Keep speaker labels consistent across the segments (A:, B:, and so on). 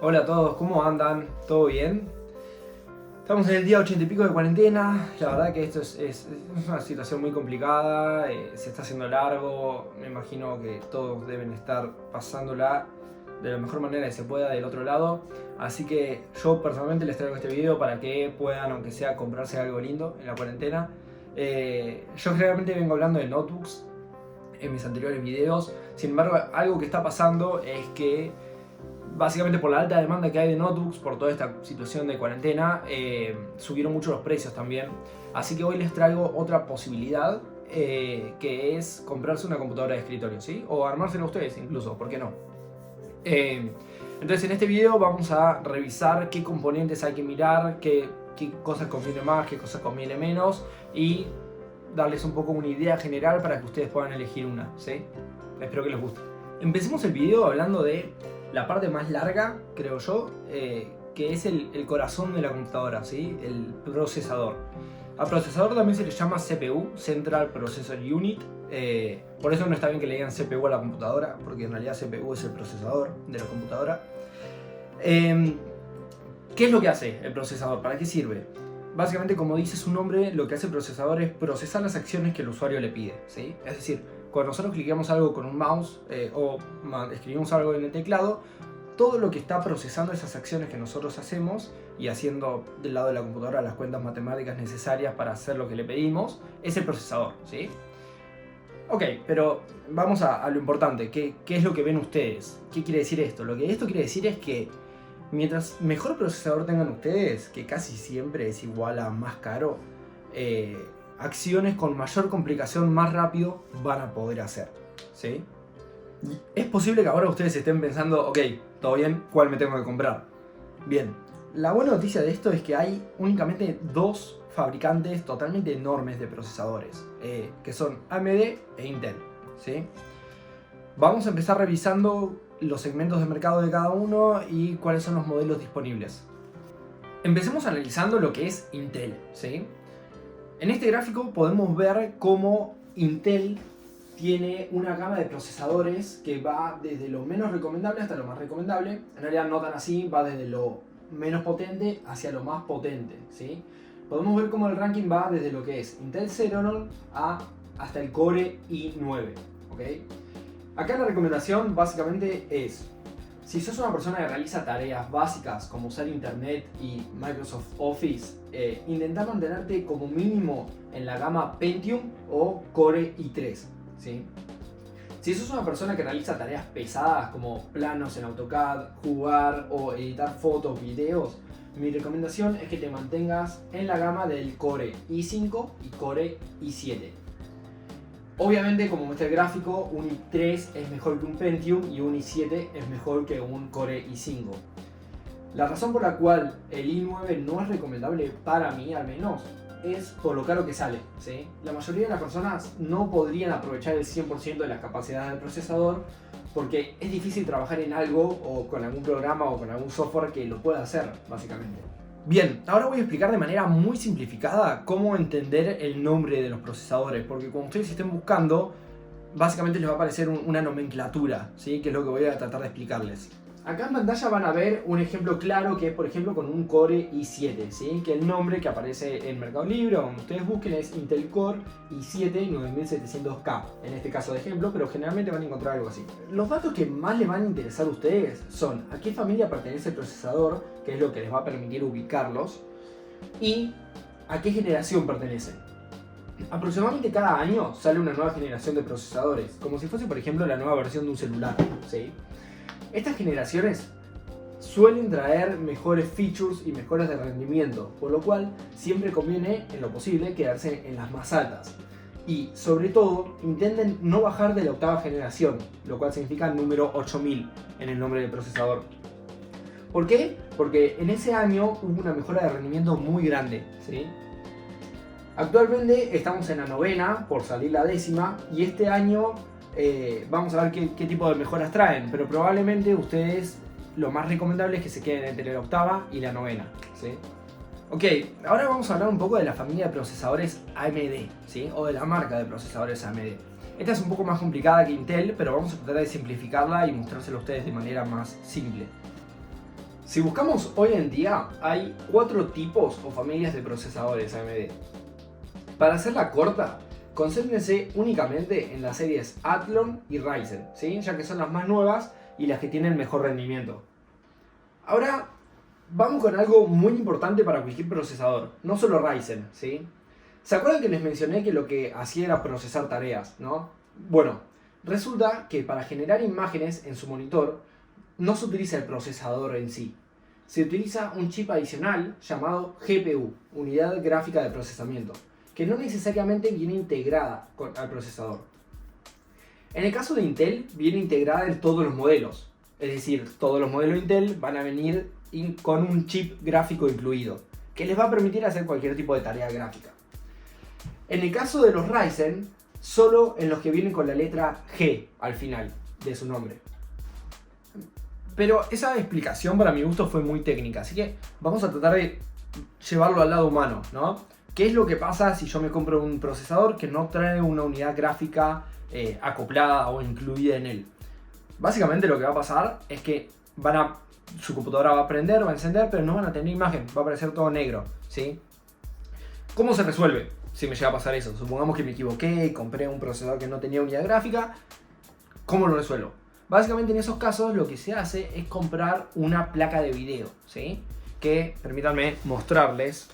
A: Hola a todos, ¿cómo andan? ¿Todo bien? Estamos en el día 80 y pico de cuarentena. La verdad que esto es una situación muy complicada, se está haciendo largo. Me imagino que todos deben estar pasándola de la mejor manera que se pueda del otro lado. Así que yo personalmente les traigo este video para que puedan, aunque sea, comprarse algo lindo en la cuarentena. Yo generalmente vengo hablando de notebooks en mis anteriores videos. Sin embargo, algo que está pasando es que básicamente por la alta demanda que hay de notebooks, por toda esta situación de cuarentena, subieron mucho los precios también. Así que hoy les traigo otra posibilidad, que es comprarse una computadora de escritorio, ¿sí? O armársela ustedes incluso, ¿por qué no? Entonces en este video vamos a revisar qué componentes hay que mirar, qué cosas conviene más, qué cosas conviene menos, y darles un poco una idea general para que ustedes puedan elegir una, ¿sí? Espero que les guste. Empecemos el video hablando de la parte más larga, creo yo, que es el corazón de la computadora, ¿sí? El procesador. Al procesador también se le llama CPU, Central Processor Unit. Por eso no está bien que le digan CPU a la computadora, porque en realidad CPU es el procesador de la computadora. ¿Qué es lo que hace el procesador? ¿Para qué sirve? Básicamente, como dice su nombre, lo que hace el procesador es procesar las acciones que el usuario le pide, ¿sí? Es decir, cuando nosotros cliqueamos algo con un mouse o escribimos algo en el teclado, todo lo que está procesando esas acciones que nosotros hacemos y haciendo del lado de la computadora las cuentas matemáticas necesarias para hacer lo que le pedimos, es el procesador, ¿sí? Ok, pero vamos a lo importante. ¿Qué es lo que ven ustedes? ¿Qué quiere decir esto? Lo que esto quiere decir es que mientras mejor procesador tengan ustedes, que casi siempre es igual a más caro, acciones con mayor complicación más rápido van a poder hacer, ¿sí? Es posible que ahora ustedes estén pensando, ok, todo bien, ¿cuál me tengo que comprar? Bien, la buena noticia de esto es que hay únicamente dos fabricantes totalmente enormes de procesadores, que son AMD e Intel, ¿sí? Vamos a empezar revisando los segmentos de mercado de cada uno y cuáles son los modelos disponibles. Empecemos analizando lo que es Intel, ¿sí? En este gráfico podemos ver cómo Intel tiene una gama de procesadores que va desde lo menos recomendable hasta lo más recomendable. En realidad no tan así, va desde lo menos potente hacia lo más potente, ¿sí? Podemos ver cómo el ranking va desde lo que es Intel Celeron hasta el Core i9, ¿ok? Acá la recomendación básicamente es, si sos una persona que realiza tareas básicas como usar internet y Microsoft Office, intentar mantenerte como mínimo en la gama Pentium o Core i3, ¿sí? Si sos una persona que realiza tareas pesadas como planos en AutoCAD, jugar o editar fotos, videos, mi recomendación es que te mantengas en la gama del Core i5 y Core i7. Obviamente, como muestra el gráfico, un i3 es mejor que un Pentium y un i7 es mejor que un Core i5. La razón por la cual el i9 no es recomendable para mí, al menos, es por lo caro que sale, ¿sí? La mayoría de las personas no podrían aprovechar el 100% de las capacidades del procesador porque es difícil trabajar en algo o con algún programa o con algún software que lo pueda hacer, básicamente. Bien, ahora voy a explicar de manera muy simplificada cómo entender el nombre de los procesadores, porque cuando ustedes estén buscando, básicamente les va a aparecer una nomenclatura, ¿sí? Que es lo que voy a tratar de explicarles. Acá en pantalla van a ver un ejemplo claro que es, por ejemplo, con un Core i7, ¿sí? Que el nombre que aparece en Mercado Libre o donde ustedes busquen es Intel Core i7 9700K, en este caso de ejemplo, pero generalmente van a encontrar algo así. Los datos que más les van a interesar a ustedes son a qué familia pertenece el procesador, que es lo que les va a permitir ubicarlos, y a qué generación pertenecen. Aproximadamente cada año sale una nueva generación de procesadores, como si fuese, por ejemplo, la nueva versión de un celular, ¿sí? Estas generaciones suelen traer mejores features y mejoras de rendimiento, por lo cual siempre conviene, en lo posible, quedarse en las más altas. Y, sobre todo, intenten no bajar de la octava generación, lo cual significa el número 8000 en el nombre del procesador. ¿Por qué? Porque en ese año hubo una mejora de rendimiento muy grande, ¿sí? Actualmente estamos en la novena, por salir la décima, y este año vamos a ver qué tipo de mejoras traen, pero probablemente ustedes lo más recomendable es que se queden entre la octava y la novena, ¿sí? Ok, ahora vamos a hablar un poco de la familia de procesadores AMD, ¿sí? O de la marca de procesadores AMD. Esta es un poco más complicada que Intel, pero vamos a tratar de simplificarla y mostrárselo a ustedes de manera más simple. Si buscamos hoy en día, hay 4 tipos o familias de procesadores AMD. Para hacerla corta, concéntrense únicamente en las series Athlon y Ryzen, ¿sí? Ya que son las más nuevas y las que tienen mejor rendimiento. Ahora vamos con algo muy importante para cualquier procesador, no solo Ryzen, ¿sí? ¿Se acuerdan que les mencioné que lo que hacía era procesar tareas, no? Bueno, resulta que para generar imágenes en su monitor no se utiliza el procesador en sí. Se utiliza un chip adicional llamado GPU, Unidad Gráfica de Procesamiento, que no necesariamente viene integrada al procesador. En el caso de Intel, viene integrada en todos los modelos. Es decir, todos los modelos de Intel van a venir con un chip gráfico incluido, que les va a permitir hacer cualquier tipo de tarea gráfica. En el caso de los Ryzen, solo en los que vienen con la letra G al final de su nombre. Pero esa explicación para mi gusto fue muy técnica, así que vamos a tratar de llevarlo al lado humano, ¿no? ¿Qué es lo que pasa si yo me compro un procesador que no trae una unidad gráfica acoplada o incluida en él? Básicamente lo que va a pasar es que su computadora va a prender, va a encender, pero no van a tener imagen, va a aparecer todo negro, ¿sí? ¿Cómo se resuelve si me llega a pasar eso? Supongamos que me equivoqué y compré un procesador que no tenía unidad gráfica. ¿Cómo lo resuelvo? Básicamente en esos casos lo que se hace es comprar una placa de video, ¿sí? Que permítanme mostrarles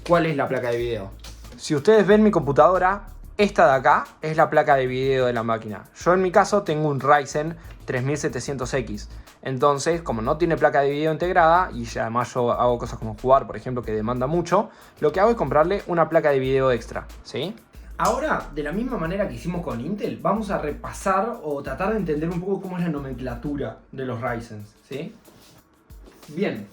A: cuál es la placa de video. Si ustedes ven mi computadora, esta de acá es la placa de video de la máquina. Yo en mi caso tengo un Ryzen 3700X. Entonces, como no tiene placa de video integrada, y además yo hago cosas como jugar, por ejemplo, que demanda mucho, lo que hago es comprarle una placa de video extra, ¿sí? Ahora, de la misma manera que hicimos con Intel, vamos a repasar o tratar de entender un poco cómo es la nomenclatura de los Ryzen, ¿sí? Bien,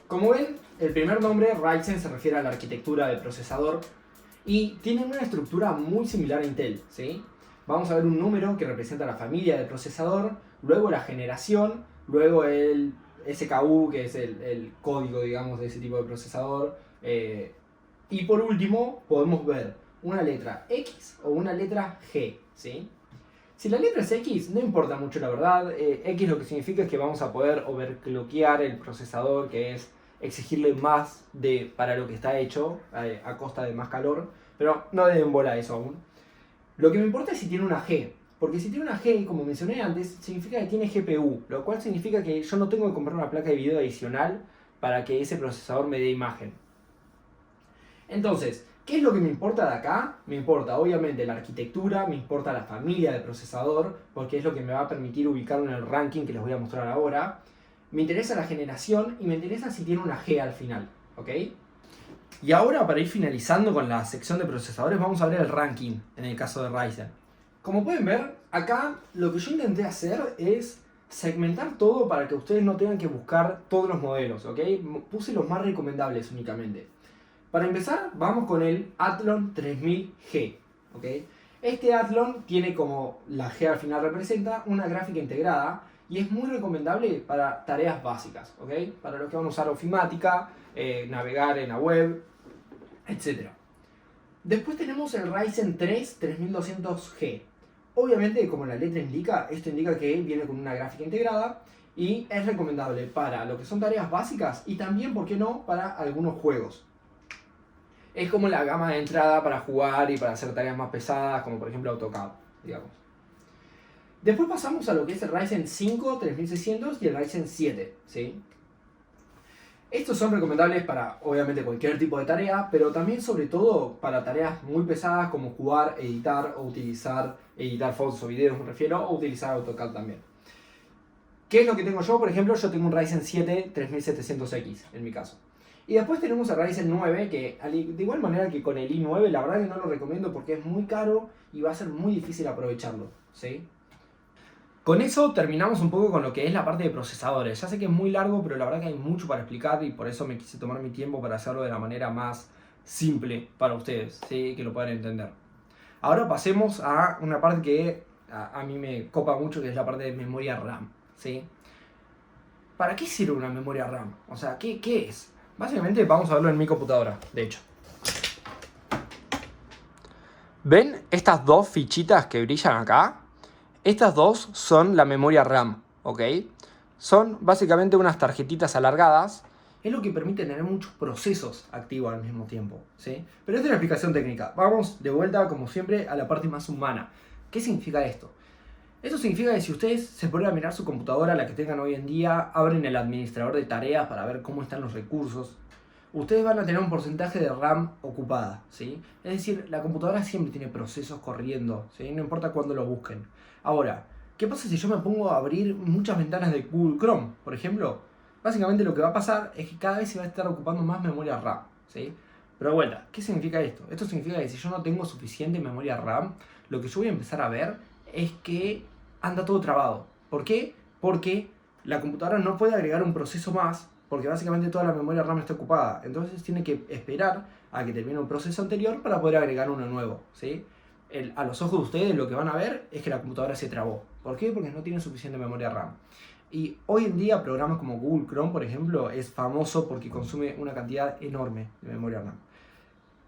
A: como ven, el primer nombre, Ryzen, se refiere a la arquitectura del procesador y tienen una estructura muy similar a Intel, ¿sí? Vamos a ver un número que representa la familia del procesador, luego la generación, luego el SKU, que es el código, digamos, de ese tipo de procesador, y por último podemos ver una letra X o una letra G, ¿sí? Si la letra es X, no importa mucho la verdad. X lo que significa es que vamos a poder overclockear el procesador, que es exigirle más para lo que está hecho, a costa de más calor, pero no den bola a eso aún. Lo que me importa es si tiene una G, porque si tiene una G, como mencioné antes, significa que tiene GPU, lo cual significa que yo no tengo que comprar una placa de video adicional para que ese procesador me dé imagen. Entonces, ¿qué es lo que me importa de acá? Me importa obviamente la arquitectura, me importa la familia del procesador, porque es lo que me va a permitir ubicarlo en el ranking que les voy a mostrar ahora. Me interesa la generación y me interesa si tiene una G al final, ¿ok? Y ahora, para ir finalizando con la sección de procesadores, vamos a ver el ranking en el caso de Ryzen. Como pueden ver, acá lo que yo intenté hacer es segmentar todo para que ustedes no tengan que buscar todos los modelos, ¿ok? Puse los más recomendables únicamente. Para empezar, vamos con el Athlon 3000G, ¿ok? Este Athlon tiene, como la G al final representa, una gráfica integrada y es muy recomendable para tareas básicas, ¿ok? Para los que van a usar ofimática, navegar en la web, etc. Después tenemos el Ryzen 3 3200G. Obviamente, como la letra indica, esto indica que viene con una gráfica integrada y es recomendable para lo que son tareas básicas y también, ¿por qué no?, para algunos juegos. Es como la gama de entrada para jugar y para hacer tareas más pesadas, como por ejemplo AutoCAD, digamos. Después pasamos a lo que es el Ryzen 5 3600 y el Ryzen 7, ¿sí? Estos son recomendables para, obviamente, cualquier tipo de tarea, pero también, sobre todo, para tareas muy pesadas como jugar, editar o editar fotos o videos, me refiero, o utilizar AutoCAD también. ¿Qué es lo que tengo yo? Por ejemplo, yo tengo un Ryzen 7 3700X, en mi caso. Y después tenemos el Ryzen 9, que de igual manera que con el i9, la verdad que no lo recomiendo porque es muy caro y va a ser muy difícil aprovecharlo, ¿sí? Con eso terminamos un poco con lo que es la parte de procesadores. Ya sé que es muy largo, pero la verdad que hay mucho para explicar y por eso me quise tomar mi tiempo para hacerlo de la manera más simple para ustedes, ¿sí? Que lo puedan entender. Ahora pasemos a una parte que a mí me copa mucho, que es la parte de memoria RAM, ¿sí? ¿Para qué sirve una memoria RAM? O sea, ¿qué es? Básicamente vamos a verlo en mi computadora, de hecho. ¿Ven estas dos fichitas que brillan acá? Estas dos son la memoria RAM, ¿ok? son básicamente unas tarjetitas alargadas. Es lo que permite tener muchos procesos activos al mismo tiempo, ¿sí? Pero esta es la explicación técnica. Vamos de vuelta, como siempre, a la parte más humana. ¿Qué significa esto? Esto significa que si ustedes se ponen a mirar su computadora, la que tengan hoy en día, abren el administrador de tareas para ver cómo están los recursos, ustedes van a tener un porcentaje de RAM ocupada, ¿sí? Es decir, la computadora siempre tiene procesos corriendo, ¿sí? No importa cuándo lo busquen. Ahora, ¿qué pasa si yo me pongo a abrir muchas ventanas de Google Chrome, por ejemplo? Básicamente lo que va a pasar es que cada vez se va a estar ocupando más memoria RAM, ¿sí? Pero de vuelta, ¿qué significa esto? Esto significa que si yo no tengo suficiente memoria RAM, lo que yo voy a empezar a ver es que anda todo trabado. ¿Por qué? Porque la computadora no puede agregar un proceso más, porque básicamente toda la memoria RAM está ocupada. Entonces tiene que esperar a que termine un proceso anterior para poder agregar uno nuevo, ¿sí? A los ojos de ustedes lo que van a ver es que la computadora se trabó. ¿Por qué? Porque no tiene suficiente memoria RAM. Y hoy en día programas como Google Chrome, por ejemplo, es famoso porque consume una cantidad enorme de memoria RAM.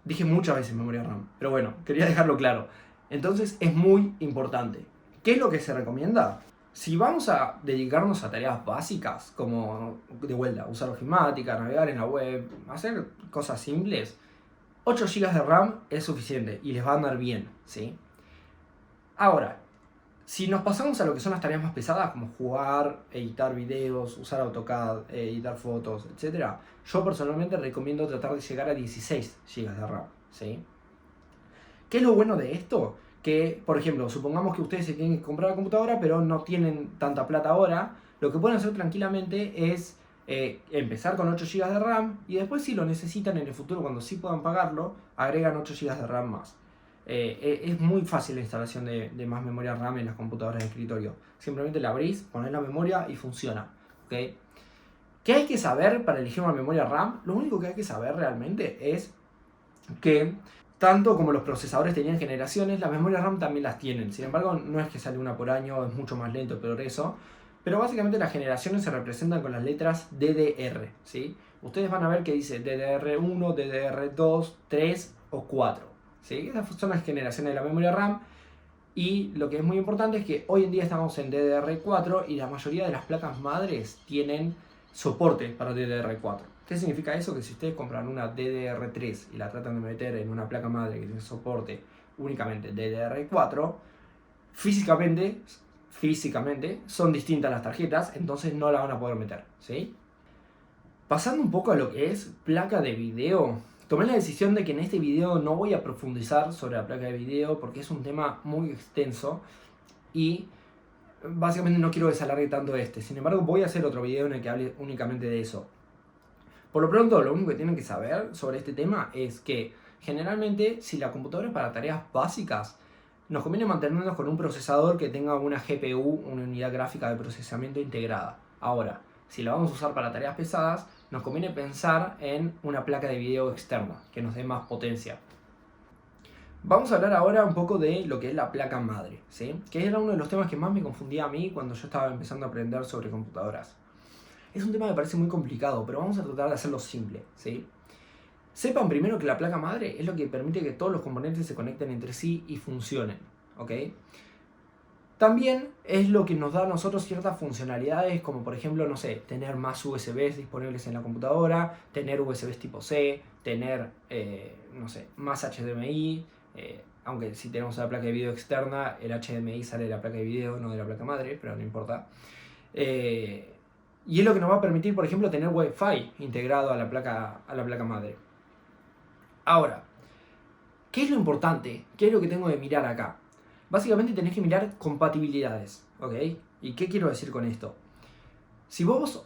A: Dije muchas veces memoria RAM, pero bueno, quería dejarlo claro. Entonces es muy importante. ¿Qué es lo que se recomienda? Si vamos a dedicarnos a tareas básicas, como de vuelta, usar ofimática, navegar en la web, hacer cosas simples, 8 GB de RAM es suficiente y les va a andar bien, ¿sí? Ahora, si nos pasamos a lo que son las tareas más pesadas, como jugar, editar videos, usar AutoCAD, editar fotos, etc., yo personalmente recomiendo tratar de llegar a 16 GB de RAM, ¿sí? ¿Qué es lo bueno de esto? Que, por ejemplo, supongamos que ustedes se tienen que comprar la computadora, pero no tienen tanta plata ahora, lo que pueden hacer tranquilamente es empezar con 8 GB de RAM y después si lo necesitan en el futuro, cuando sí puedan pagarlo, agregan 8 GB de RAM más. Es muy fácil la instalación de más memoria RAM en las computadoras de escritorio. Simplemente la abrís, ponés la memoria y funciona. ¿Okay? ¿Qué hay que saber para elegir una memoria RAM? Lo único que hay que saber realmente es que tanto como los procesadores tenían generaciones, las memorias RAM también las tienen. Sin embargo, no es que sale una por año, es mucho más lento el progreso. Pero básicamente las generaciones se representan con las letras DDR, ¿sí? Ustedes van a ver que dice DDR1, DDR2, 3 o 4, ¿sí? Esas son las generaciones de la memoria RAM. Y lo que es muy importante es que hoy en día estamos en DDR4 y la mayoría de las placas madres tienen soporte para DDR4. ¿Qué significa eso? Que si ustedes compran una DDR3 y la tratan de meter en una placa madre que tiene soporte únicamente DDR4, físicamente son distintas las tarjetas, entonces no la van a poder meter, ¿sí? Pasando un poco a lo que es placa de video, tomé la decisión de que en este video no voy a profundizar sobre la placa de video porque es un tema muy extenso y básicamente no quiero que se alargue tanto este. Sin embargo, voy a hacer otro video en el que hable únicamente de eso. Por lo pronto, lo único que tienen que saber sobre este tema es que generalmente si la computadora es para tareas básicas, nos conviene mantenernos con un procesador que tenga una GPU, una unidad gráfica de procesamiento integrada. Ahora, si la vamos a usar para tareas pesadas, nos conviene pensar en una placa de video externa que nos dé más potencia. Vamos a hablar ahora un poco de lo que es la placa madre, ¿sí? Que era uno de los temas que más me confundía a mí cuando yo estaba empezando a aprender sobre computadoras. Es un tema que me parece muy complicado, pero vamos a tratar de hacerlo simple, ¿sí? Sepan primero que la placa madre es lo que permite que todos los componentes se conecten entre sí y funcionen, ¿ok? También es lo que nos da a nosotros ciertas funcionalidades, como por ejemplo, no sé, tener más USBs disponibles en la computadora, tener USBs tipo C, tener, no sé, más HDMI, aunque si tenemos una placa de video externa, el HDMI sale de la placa de video, no de la placa madre, pero no importa. Y es lo que nos va a permitir, por ejemplo, tener Wi-Fi integrado a la placa madre. Ahora, ¿qué es lo importante? ¿Qué es lo que tengo que mirar acá? Básicamente tenés que mirar compatibilidades, ¿ok? ¿Y qué quiero decir con esto? Si vos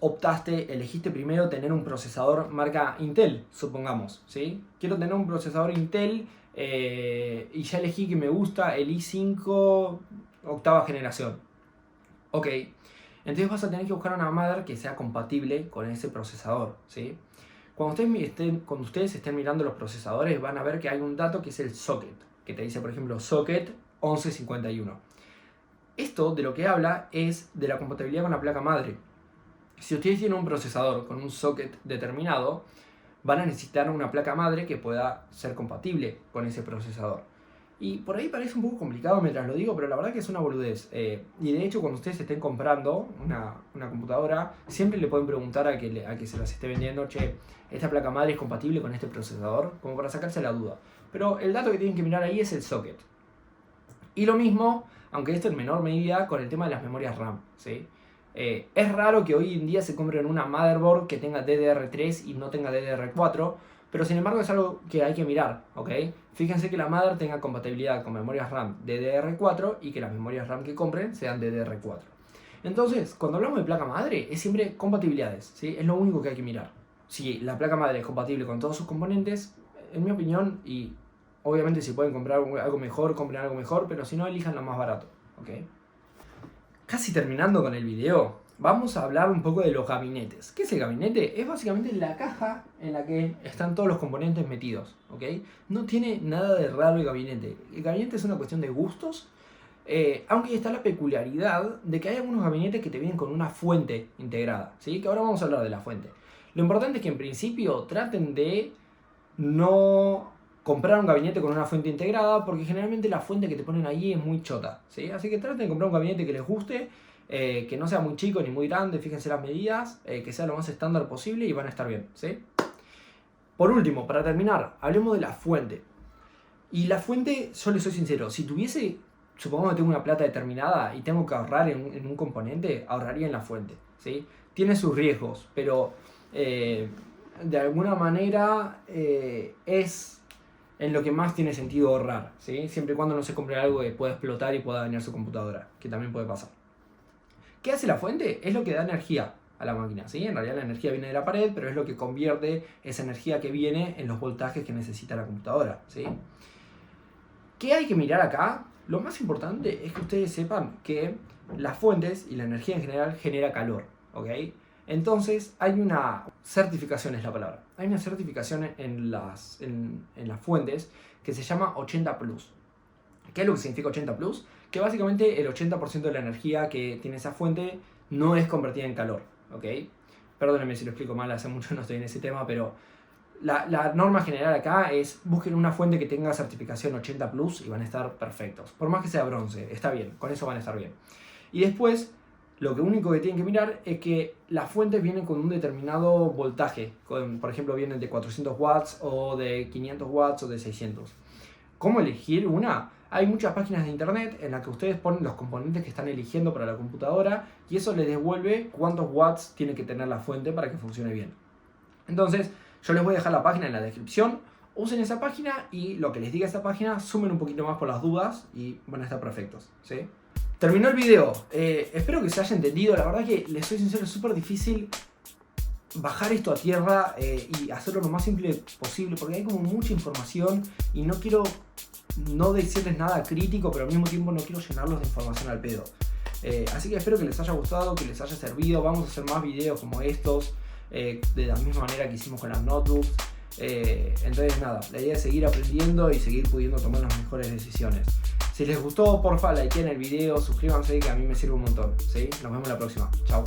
A: elegiste primero tener un procesador marca Intel, supongamos, ¿sí? Quiero tener un procesador Intel y ya elegí que me gusta el i5 octava generación. Ok, entonces vas a tener que buscar una madre que sea compatible con ese procesador, ¿sí? Cuando ustedes estén mirando los procesadores van a ver que hay un dato que es el socket, que te dice por ejemplo socket 1151. Esto de lo que habla es de la compatibilidad con la placa madre. Si ustedes tienen un procesador con un socket determinado, van a necesitar una placa madre que pueda ser compatible con ese procesador. Y por ahí parece un poco complicado mientras lo digo, pero la verdad que es una boludez. Y de hecho, cuando ustedes estén comprando una computadora, siempre le pueden preguntar a que se las esté vendiendo, che, ¿esta placa madre es compatible con este procesador? Como para sacarse la duda. Pero el dato que tienen que mirar ahí es el socket. Y lo mismo, aunque esto en menor medida, con el tema de las memorias RAM, ¿sí? Es raro que hoy en día se compren una motherboard que tenga DDR3 y no tenga DDR4, pero sin embargo es algo que hay que mirar, ¿ok? Fíjense que la mother tenga compatibilidad con memorias RAM DDR4 y que las memorias RAM que compren sean DDR4. Entonces, cuando hablamos de placa madre, es siempre compatibilidades, ¿sí? Es lo único que hay que mirar. Si la placa madre es compatible con todos sus componentes, en mi opinión, y obviamente si pueden comprar algo mejor, compren algo mejor, pero si no, elijan lo más barato, ¿ok? Casi terminando con el video, vamos a hablar un poco de los gabinetes. ¿Qué es el gabinete? Es básicamente la caja en la que están todos los componentes metidos, ¿ok? No tiene nada de raro el gabinete. El gabinete es una cuestión de gustos, aunque está la peculiaridad de que hay algunos gabinetes que te vienen con una fuente integrada, ¿sí? Que ahora vamos a hablar de la fuente. Lo importante es que en principio traten de no comprar un gabinete con una fuente integrada, porque generalmente la fuente que te ponen ahí es muy chota, ¿sí? Así que traten de comprar un gabinete que les guste, que no sea muy chico ni muy grande, fíjense las medidas, que sea lo más estándar posible y van a estar bien, ¿sí? Por último, para terminar, hablemos de la fuente. Y la fuente, yo les soy sincero, si tuviese, supongamos que tengo una plata determinada y tengo que ahorrar en un componente, ahorraría en la fuente, ¿sí? Tiene sus riesgos, pero de alguna manera es en lo que más tiene sentido ahorrar, ¿sí? Siempre y cuando no se compre algo que pueda explotar y pueda dañar su computadora, que también puede pasar. ¿Qué hace la fuente? Es lo que da energía a la máquina, ¿sí? En realidad la energía viene de la pared, pero es lo que convierte esa energía que viene en los voltajes que necesita la computadora, ¿sí? ¿Qué hay que mirar acá? Lo más importante es que ustedes sepan que las fuentes y la energía en general genera calor, ¿ok? Entonces hay una certificación, es la palabra. Hay una certificación en las fuentes que se llama 80 Plus. ¿Qué es lo que significa 80 Plus? Que básicamente el 80% de la energía que tiene esa fuente no es convertida en calor, ¿ok? Perdónenme si lo explico mal, hace mucho no estoy en ese tema, pero la norma general acá es busquen una fuente que tenga certificación 80 Plus y van a estar perfectos. Por más que sea bronce, está bien, con eso van a estar bien. Y después, lo único que tienen que mirar es que las fuentes vienen con un determinado voltaje. Por ejemplo, vienen de 400 watts o de 500 watts o de 600. ¿Cómo elegir una? Hay muchas páginas de internet en las que ustedes ponen los componentes que están eligiendo para la computadora y eso les devuelve cuántos watts tiene que tener la fuente para que funcione bien. Entonces, yo les voy a dejar la página en la descripción. Usen esa página y lo que les diga esa página, sumen un poquito más por las dudas y van a estar perfectos, ¿sí? Terminó el video, espero que se haya entendido. La verdad que les soy sincero, es súper difícil bajar esto a tierra y hacerlo lo más simple posible porque hay como mucha información y no quiero no decirles nada crítico, pero al mismo tiempo no quiero llenarlos de información al pedo. Así que espero que les haya gustado, que les haya servido. Vamos a hacer más videos como estos, de la misma manera que hicimos con las notebooks. Entonces nada, la idea es seguir aprendiendo y seguir pudiendo tomar las mejores decisiones. Si les gustó, porfa, likeen el video, suscríbanse que a mí me sirve un montón, ¿sí? Nos vemos la próxima. Chao.